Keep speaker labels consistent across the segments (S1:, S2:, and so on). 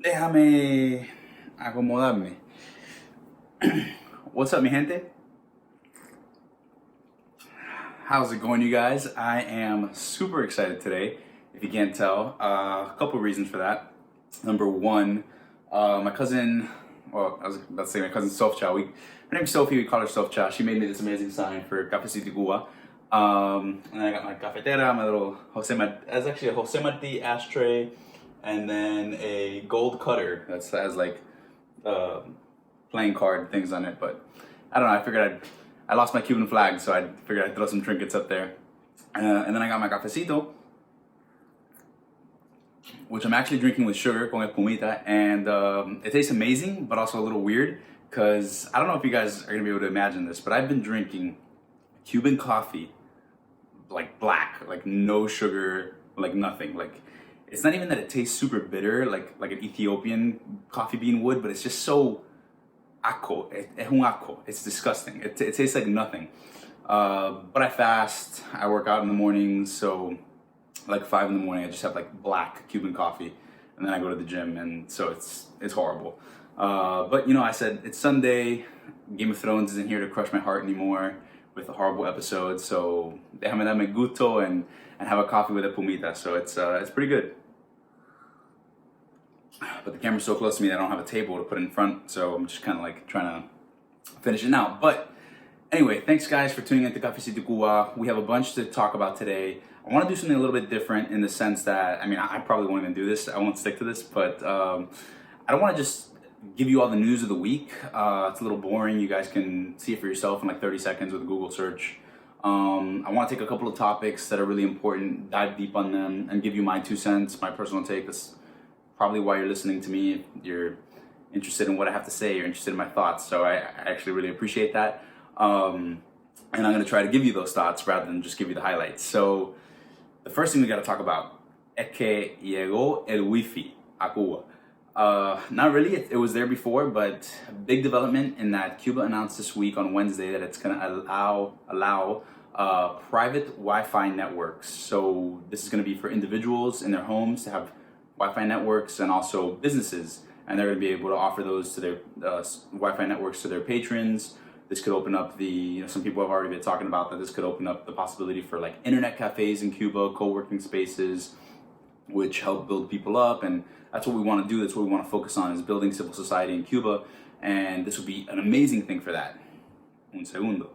S1: Déjame acomodarme. What's up, mi gente? How's it going, you guys? I am super excited today, if you can't tell. A couple reasons for that. Number one, my cousin, well, I was about to say my cousin Sofcha. Her name's Sophie, we call her Sofcha. She made me this amazing sign for Cafecito Cuba. And I got my cafetera, my little that's actually a Jose Marti ashtray, and then a gold cutter that has like playing card things on it. But I don't know, I figured I lost my Cuban flag, so I figured I'd throw some trinkets up there. And then I got my cafecito, which I'm actually drinking with sugar, con espumita, and it tastes amazing, but also a little weird, because I don't know if you guys are gonna be able to imagine this, but I've been drinking Cuban coffee, like black, like no sugar, like nothing. Like, it's not even that it tastes super bitter, like an Ethiopian coffee bean would, but it's just so asco. Es un asco. It's disgusting. It tastes like nothing. But I fast. I work out in the mornings, so like 5 in the morning, I just have like black Cuban coffee, and then I go to the gym, and so it's horrible. But you know, I said it's Sunday. Game of Thrones isn't here to crush my heart anymore with a horrible episode, so déjame darme gusto and have a coffee with a pumita. So it's pretty good. But the camera's so close to me that I don't have a table to put in front, so I'm just kind of like trying to finish it now. But anyway, thanks guys for tuning into Cafecito Cuba. We have a bunch to talk about today. I want to do something a little bit different in the sense that, I mean, I probably won't even do this. I won't stick to this, but I don't want to just give you all the news of the week. It's a little boring. You guys can see it for yourself in like 30 seconds with a Google search. I want to take a couple of topics that are really important, dive deep on them, and give you my 2 cents, my personal take. That's probably why you're listening to me. If you're interested in what I have to say, you're interested in my thoughts. So I actually really appreciate that. And I'm going to try to give you those thoughts rather than just give you the highlights. So the first thing we got to talk about es que llegó el Wi-Fi a Cuba. Not really, it was there before, but big development in that Cuba announced this week on Wednesday that it's going to allow private Wi-Fi networks. So this is going to be for individuals in their homes to have Wi-Fi networks, and also businesses, and they're going to be able to offer those to their Wi-Fi networks to their patrons. This could open up some people have already been talking about that this could open up the possibility for like internet cafes in Cuba, co-working spaces, which help build people up, and that's what we want to do. That's what we want to focus on, is building civil society in Cuba, and this would be an amazing thing for that. Un segundo.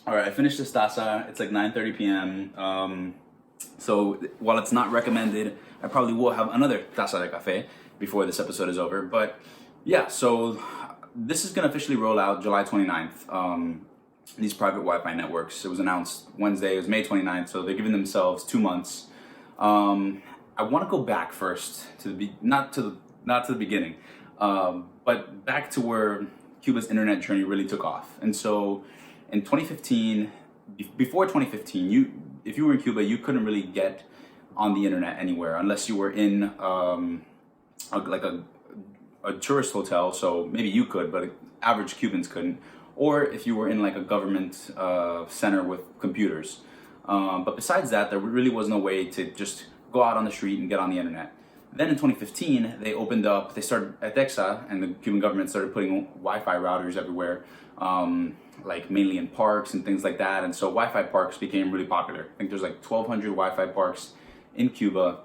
S1: All right, I finished this taza. It's like 9:30 p.m. So while it's not recommended, I probably will have another taza de café before this episode is over. But yeah, so this is going to officially roll out July 29th. These private Wi-Fi networks. It was announced Wednesday. It was May 29th, so they're giving themselves 2 months. I want to go back first to not to the beginning, but back to where Cuba's internet journey really took off. And so in 2015, before 2015, if you were in Cuba, you couldn't really get on the internet anywhere unless you were in a tourist hotel. So maybe you could, but average Cubans couldn't. Or if you were in like a government center with computers. But besides that, there really was no way to just go out on the street and get on the internet. Then in 2015, they started at Dexa, and the Cuban government started putting Wi-Fi routers everywhere, like mainly in parks and things like that. And so Wi-Fi parks became really popular. I think there's like 1,200 Wi-Fi parks in Cuba,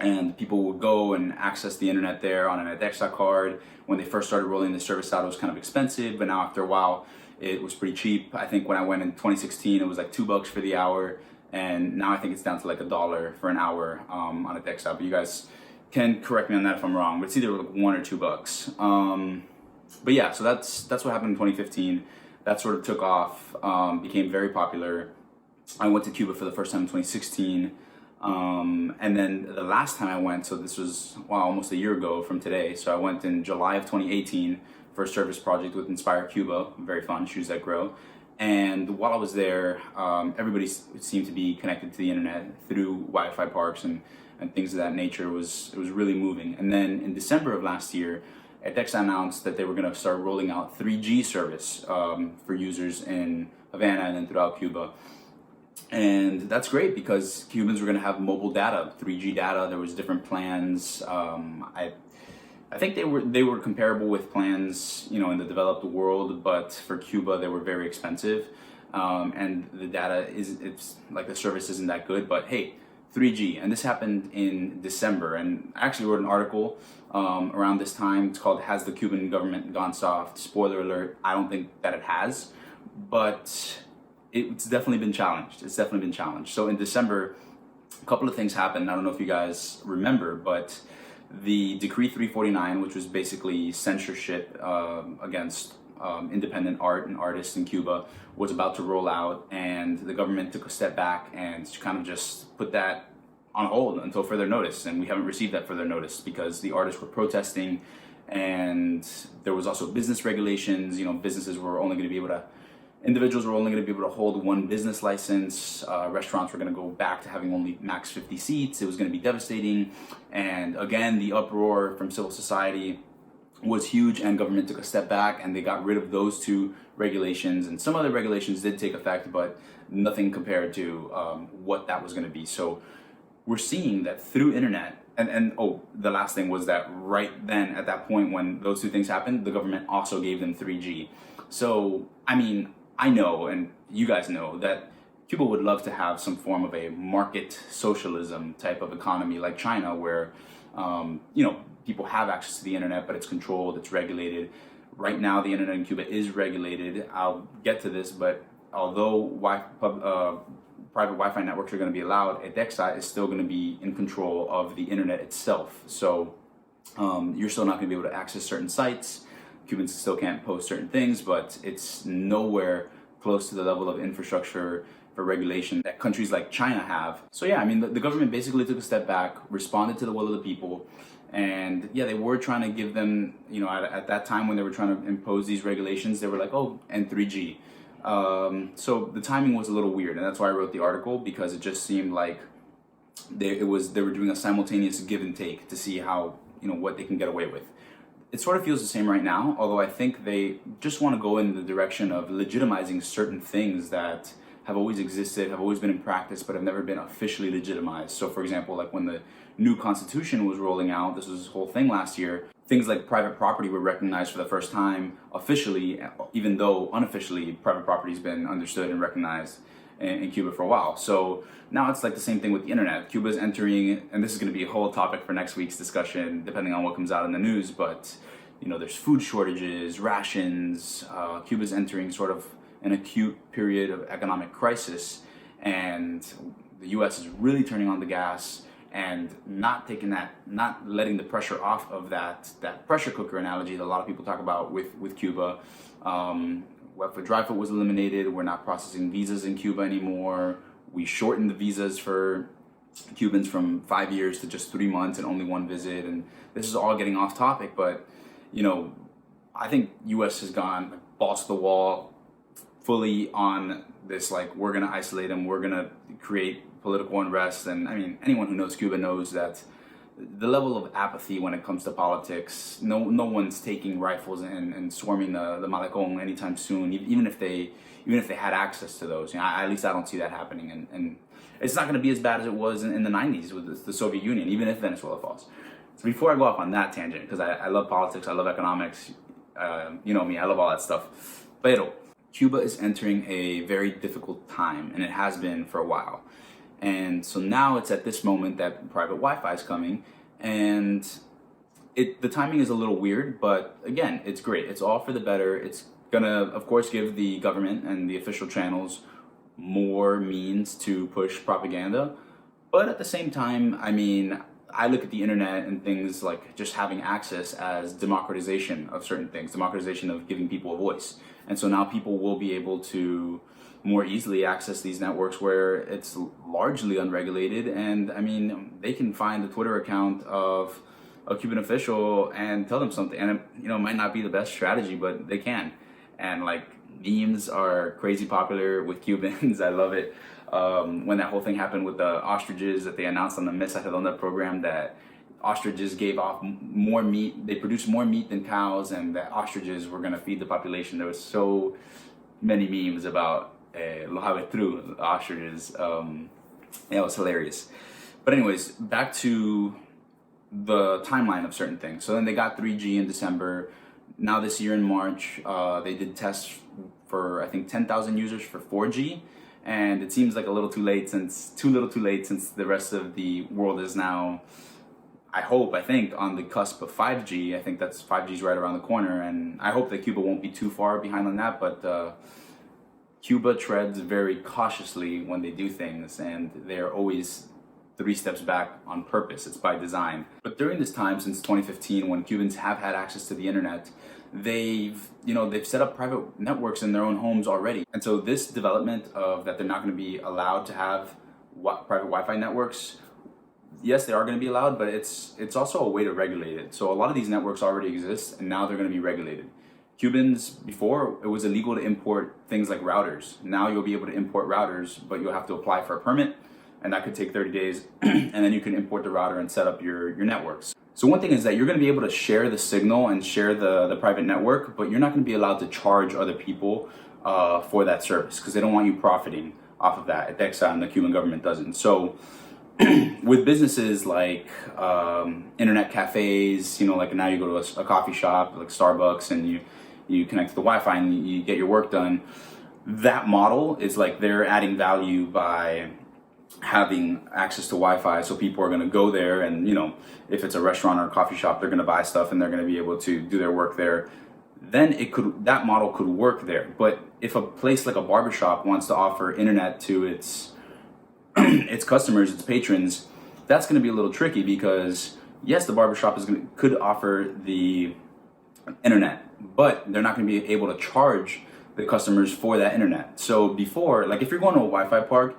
S1: and people would go and access the internet there on an Dexa card. When they first started rolling the service out, it was kind of expensive, but now after a while, it was pretty cheap. I think when I went in 2016, it was like $2 for the hour, and now I think it's down to like $1 for an hour on a Dexa. But you guys can correct me on that if I'm wrong, but it's either like $1 or $2. But yeah, so that's what happened in 2015. That sort of took off, became very popular. I went to Cuba for the first time in 2016. And then the last time I went, so this was almost a year ago from today. So I went in July of 2018 for a service project with Inspire Cuba, very fun, Shoes That Grow. And while I was there, everybody seemed to be connected to the internet through Wi-Fi parks and things of that nature. It was really moving. And then in December of last year, Dexa announced that they were going to start rolling out 3G service for users in Havana and then throughout Cuba. And that's great because Cubans were going to have mobile data, 3G data. There was different plans. I think they were comparable with plans, you know, in the developed world, but for Cuba they were very expensive, and the data it's like the service isn't that good. But hey, 3G, and this happened in December, and I actually wrote an article around this time. It's called "Has the Cuban Government Gone Soft?" Spoiler alert: I don't think that it has, but it's definitely been challenged. It's definitely been challenged. So in December, a couple of things happened. I don't know if you guys remember, but the Decree 349, which was basically censorship against independent art and artists in Cuba, was about to roll out, and the government took a step back and kind of just put that on hold until further notice. And we haven't received that further notice because the artists were protesting, and there was also business regulations. You know, businesses were only going to be able to individuals were only going to be able to hold one business license. Restaurants were going to go back to having only max 50 seats. It was going to be devastating. And again, the uproar from civil society was huge, and government took a step back and they got rid of those two regulations. And some other regulations did take effect, but nothing compared to what that was going to be. So we're seeing that through internet. And oh, the last thing was that right then at that point when those two things happened, the government also gave them 3G. So, I mean, I know, and you guys know, that Cuba would love to have some form of a market socialism type of economy like China, where, you know, people have access to the internet, but it's controlled, it's regulated. Right now, the internet in Cuba is regulated. I'll get to this, but although private Wi-Fi networks are going to be allowed, EDEXA is still going to be in control of the internet itself. So you're still not going to be able to access certain sites. Cubans still can't post certain things, but it's nowhere close to the level of infrastructure for regulation that countries like China have. So yeah, I mean, the government basically took a step back, responded to the will of the people, and yeah, they were trying to give them, you know, at that time when they were trying to impose these regulations, they were like, oh, and 3G. So the timing was a little weird, and that's why I wrote the article, because it just seemed like they were doing a simultaneous give and take to see how, you know, what they can get away with. It sort of feels the same right now, although I think they just want to go in the direction of legitimizing certain things that have always existed, have always been in practice, but have never been officially legitimized. So for example, like when the new constitution was rolling out, this was this whole thing last year, things like private property were recognized for the first time officially, even though unofficially private property has been understood and recognized in Cuba for a while. So now it's like the same thing with the internet. Cuba's entering, and this is going to be a whole topic for next week's discussion, depending on what comes out in the news, but you know, there's food shortages, rations. Cuba's entering sort of an acute period of economic crisis, and the U.S. is really turning on the gas and not letting the pressure off of that pressure cooker analogy that a lot of people talk about with Cuba. Wet-foot, dry-foot was eliminated. We're not processing visas in Cuba anymore. We shortened the visas for Cubans from 5 years to just 3 months and only one visit. And this is all getting off topic, but you know, I think U.S. has gone balls to the wall fully on this, like, we're gonna isolate them, we're gonna create political unrest. And I mean, anyone who knows Cuba knows that the level of apathy when it comes to politics, no one's taking rifles and swarming the Malecón anytime soon, even if they had access to those. You know, at least I don't see that happening. And it's not going to be as bad as it was in the 90s with the Soviet Union, even if Venezuela falls. So before I go off on that tangent, because I love politics, I love economics, you know me, I love all that stuff. Pero Cuba is entering a very difficult time, and it has been for a while. And so now it's at this moment that private Wi-Fi is coming, and the timing is a little weird, but again, it's great. It's all for the better. It's gonna, of course, give the government and the official channels more means to push propaganda. But at the same time, I mean, I look at the internet and things like just having access as democratization of certain things, democratization of giving people a voice. And so now people will be able to more easily access these networks where it's largely unregulated. And I mean, they can find the Twitter account of a Cuban official and tell them something. And you know, it might not be the best strategy, but they can. And like, memes are crazy popular with Cubans. I love it. When that whole thing happened with the ostriches that they announced on the Mesa Redonda program, that ostriches gave off more meat, they produced more meat than cows, and that ostriches were going to feed the population. There was so many memes about Los avestruz, the ostriches. Yeah, it was hilarious. But anyways, back to the timeline of certain things. So then they got 3G in December. Now this year in March, they did tests for I think 10,000 users for 4G, and it seems like a little too late since the rest of the world is now, I think, on the cusp of 5G. I think that's 5G's right around the corner, and I hope that Cuba won't be too far behind on that. But Cuba treads very cautiously when they do things, and they're always 3 steps back on purpose. It's by design. But during this time, since 2015, when Cubans have had access to the internet, they've set up private networks in their own homes already. And so this development of that they're not going to be allowed to have private Wi-Fi networks, yes, they are going to be allowed, but it's also a way to regulate it. So a lot of these networks already exist, and now they're going to be regulated. Cubans, before, it was illegal to import things like routers. Now you'll be able to import routers, but you'll have to apply for a permit, and that could take 30 days, and then you can import the router and set up your networks. So one thing is that you're going to be able to share the signal and share the private network, but you're not going to be allowed to charge other people for that service, because they don't want you profiting off of that. ETEXA and the Cuban government doesn't. So with businesses like internet cafes, like now you go to a coffee shop like Starbucks, and you connect to the Wi-Fi and you get your work done. That model is like they're adding value by having access to Wi-Fi, so people are going to go there, and if it's a restaurant or a coffee shop, they're going to buy stuff and they're going to be able to do their work there. Then that model could work there. But if a place like a barbershop wants to offer internet to its customers, its patrons, that's going to be a little tricky, because yes, the barbershop could offer the internet, but they're not going to be able to charge the customers for that internet. So before, like if you're going to a Wi-Fi park,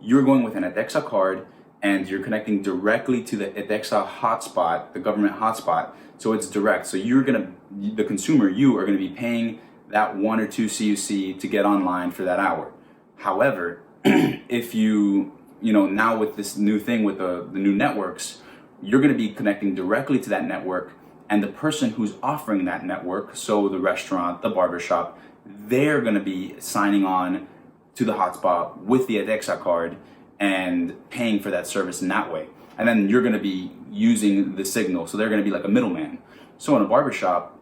S1: you're going with an ETEXA card, and you're connecting directly to the ETEXA hotspot, the government hotspot. So it's direct. So the consumer, you are going to be paying that 1 or 2 CUC to get online for that hour. However, if now with this new thing with the new networks, you're going to be connecting directly to that network, and the person who's offering that network, so the restaurant, the barbershop, they're going to be signing on to the hotspot with the ETEXA card and paying for that service in that way. And then you're going to be using the signal, so they're going to be like a middleman. So in a barbershop,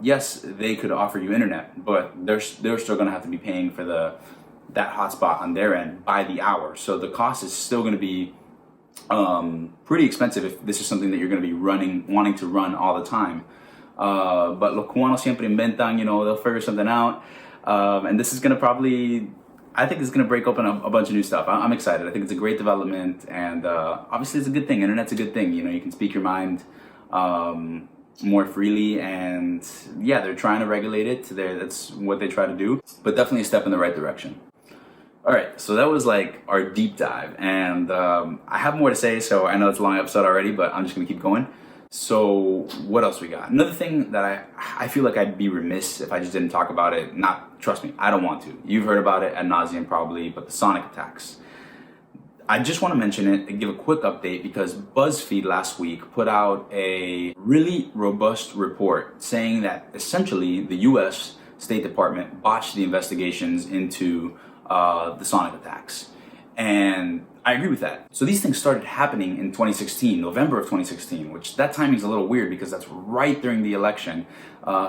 S1: yes, they could offer you internet, but they're still going to have to be paying for that hotspot on their end by the hour. So the cost is still going to be pretty expensive if this is something that you're going to be wanting to run all the time. But los cubanos siempre inventan, they'll figure something out. And this is going to I think it's going to break open a bunch of new stuff. I'm excited. I think it's a great development, and obviously it's a good thing. Internet's a good thing. You can speak your mind more freely, and yeah, they're trying to regulate it. That's what they try to do, but definitely a step in the right direction. All right, so that was like our deep dive, and I have more to say, so I know it's a long episode already, but I'm just going to keep going. So what else we got? Another thing that I feel like I'd be remiss if I just didn't talk about it. Trust me, I don't want to. You've heard about it ad nauseum probably, but the sonic attacks. I just want to mention it and give a quick update, because BuzzFeed last week put out a really robust report saying that essentially the US State Department botched the investigations into the sonic attacks. And I agree with that. So these things started happening in 2016, November of 2016, which that timing is a little weird because that's right during the election,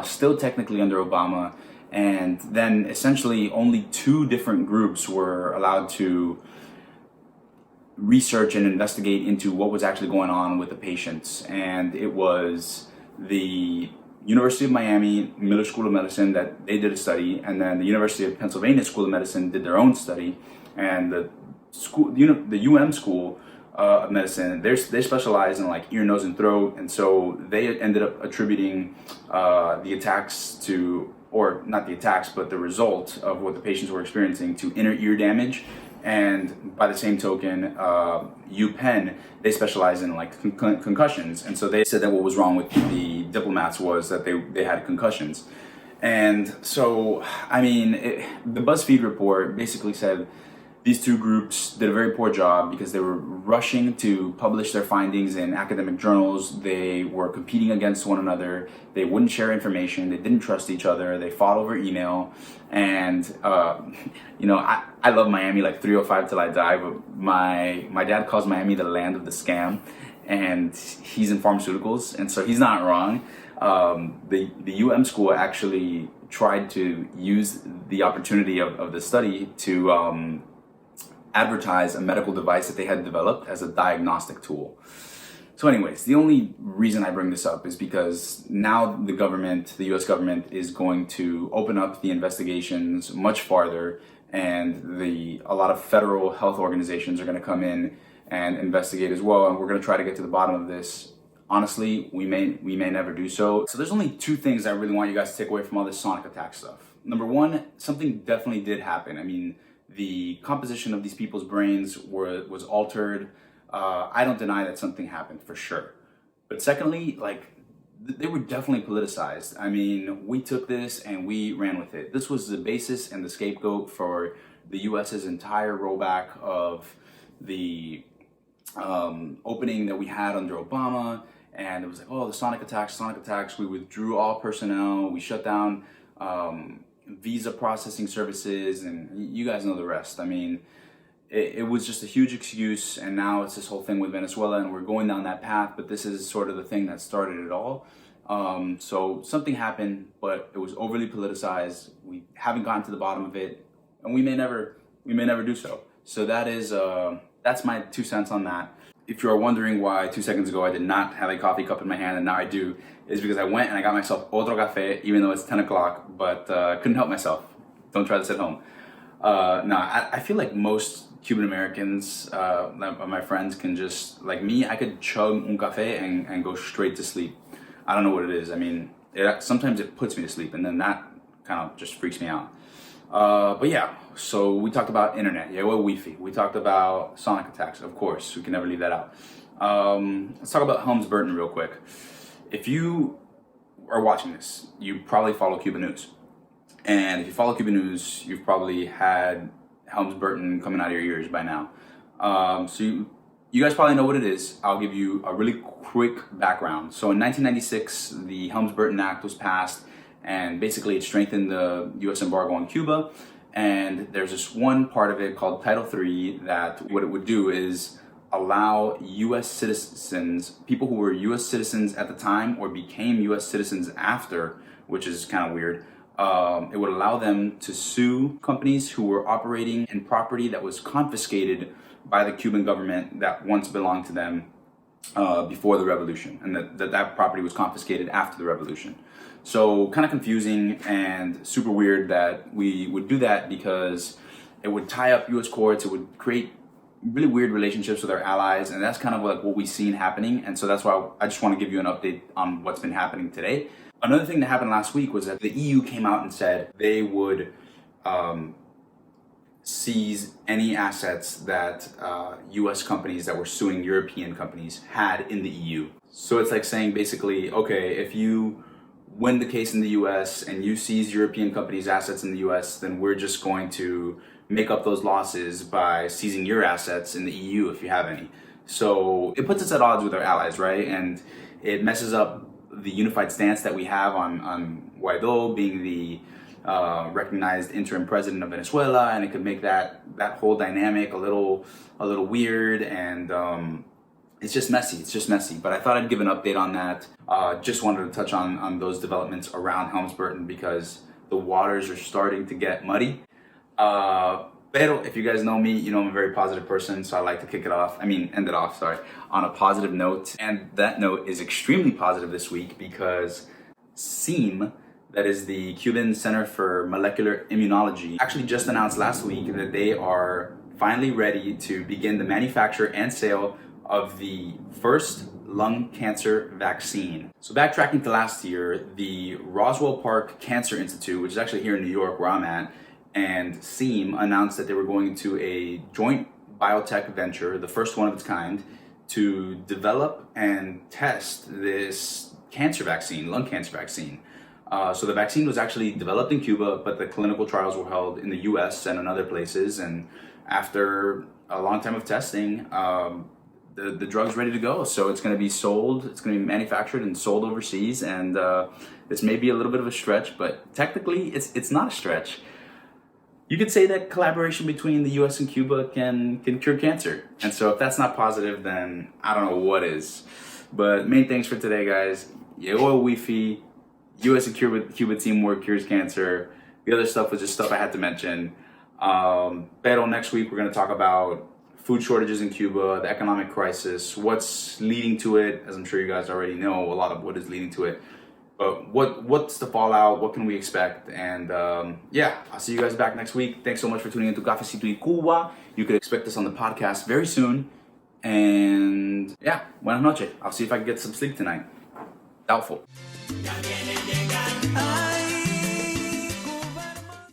S1: still technically under Obama. And then essentially only 2 different groups were allowed to research and investigate into what was actually going on with the patients. And it was the University of Miami Miller School of Medicine that they did a study, and then the University of Pennsylvania School of Medicine did their own study, and the UM School of Medicine, they specialize in like ear, nose, and throat, and so they ended up attributing the attacks to, or not the attacks, but the result of what the patients were experiencing to inner ear damage. And by the same token, UPenn, they specialize in like concussions, and so they said that what was wrong with the diplomats was that they had concussions. And so, I mean, the BuzzFeed report basically said these two groups did a very poor job because they were rushing to publish their findings in academic journals. They were competing against one another. They wouldn't share information. They didn't trust each other. They fought over email. And, I love Miami like 305 till I die, but my dad calls Miami the land of the scam. And he's in pharmaceuticals, and so he's not wrong. The school actually tried to use the opportunity of the study to advertise a medical device that they had developed as a diagnostic tool. So anyways, the only reason I bring this up is because now the US government is going to open up the investigations much farther, and a lot of federal health organizations are going to come in and investigate as well, and we're going to try to get to the bottom of this. Honestly, we may never do so. So there's only two things I really want you guys to take away from all this sonic attack stuff. Number one, something definitely did happen. I mean, the composition of these people's brains was altered. I don't deny that something happened for sure. But secondly, they were definitely politicized. I mean, we took this and we ran with it. This was the basis and the scapegoat for the US's entire rollback of the opening that we had under Obama. And it was like, oh, the sonic attacks. We withdrew all personnel. We shut down visa processing services, and you guys know the rest. I mean, it was just a huge excuse, and now it's this whole thing with Venezuela, and we're going down that path, but this is sort of the thing that started it all. So something happened, but it was overly politicized. We haven't gotten to the bottom of it, and we may never do so. So that's my 2 cents on that. If you are wondering why 2 seconds ago I did not have a coffee cup in my hand and now I do, is because I went and I got myself otro café, even though it's 10 o'clock, but couldn't help myself. Don't try this at home. I feel like most Cuban Americans, my friends, can just, like me, I could chug un café and go straight to sleep. I don't know what it is. I mean, sometimes it puts me to sleep, and then that kind of just freaks me out. But yeah, so we talked about internet, Wi-Fi. We talked about sonic attacks, of course. We can never leave that out. Let's talk about Helms Burton real quick. If you are watching this, you probably follow Cuban news. And if you follow Cuban news, you've probably had Helms Burton coming out of your ears by now. So you guys probably know what it is. I'll give you a really quick background. So in 1996, the Helms Burton Act was passed, and basically it strengthened the U.S. embargo on Cuba. And there's this one part of it called Title III that what it would do is allow U.S. citizens, people who were U.S. citizens at the time or became U.S. citizens after, which is kind of weird, it would allow them to sue companies who were operating in property that was confiscated by the Cuban government that once belonged to them before the revolution, and that property was confiscated after the revolution. So kind of confusing and super weird that we would do that, because it would tie up U.S. courts. It would create really weird relationships with our allies, and that's kind of like what we've seen happening. And so that's why I just want to give you an update on what's been happening today. Another thing that happened last week was that the EU came out and said they would seize any assets that U.S. companies that were suing European companies had in the EU. So it's like saying basically, okay, if you win the case in the U.S. and you seize European companies' assets in the U.S., then we're just going to make up those losses by seizing your assets in the EU if you have any. So it puts us at odds with our allies, right? And it messes up the unified stance that we have on Guaido being the recognized interim president of Venezuela, and it could make that whole dynamic a little weird, and it's just messy. But I thought I'd give an update on that. Just wanted to touch on those developments around Helms Burton because the waters are starting to get muddy. Pero if you guys know me, you know I'm a very positive person, so I like to end it off, on a positive note. And that note is extremely positive this week because CIM, that is the Cuban Center for Molecular Immunology, actually just announced last week that they are finally ready to begin the manufacture and sale of the first lung cancer vaccine. So backtracking to last year, the Roswell Park Cancer Institute, which is actually here in New York where I'm at, and CIM announced that they were going to a joint biotech venture, the first one of its kind, to develop and test this cancer vaccine, lung cancer vaccine. So the vaccine was actually developed in Cuba, but the clinical trials were held in the US and in other places. And after a long time of testing, the drug's ready to go. So it's going to be sold, it's going to be manufactured and sold overseas. And this may be a little bit of a stretch, but technically it's not a stretch. You could say that collaboration between the US and Cuba can cure cancer. And so if that's not positive, then I don't know what is. But main things for today, guys. Llego Wi-Fi, US and Cuba teamwork cures cancer. The other stuff was just stuff I had to mention. Pero next week we're going to talk about food shortages in Cuba, the economic crisis, what's leading to it. As I'm sure you guys already know, a lot of what is leading to it. But what's the fallout? What can we expect? And yeah, I'll see you guys back next week. Thanks so much for tuning into Cafecito y Cuba. You could expect us on the podcast very soon. And yeah, buenas noches. I'll see if I can get some sleep tonight. Doubtful.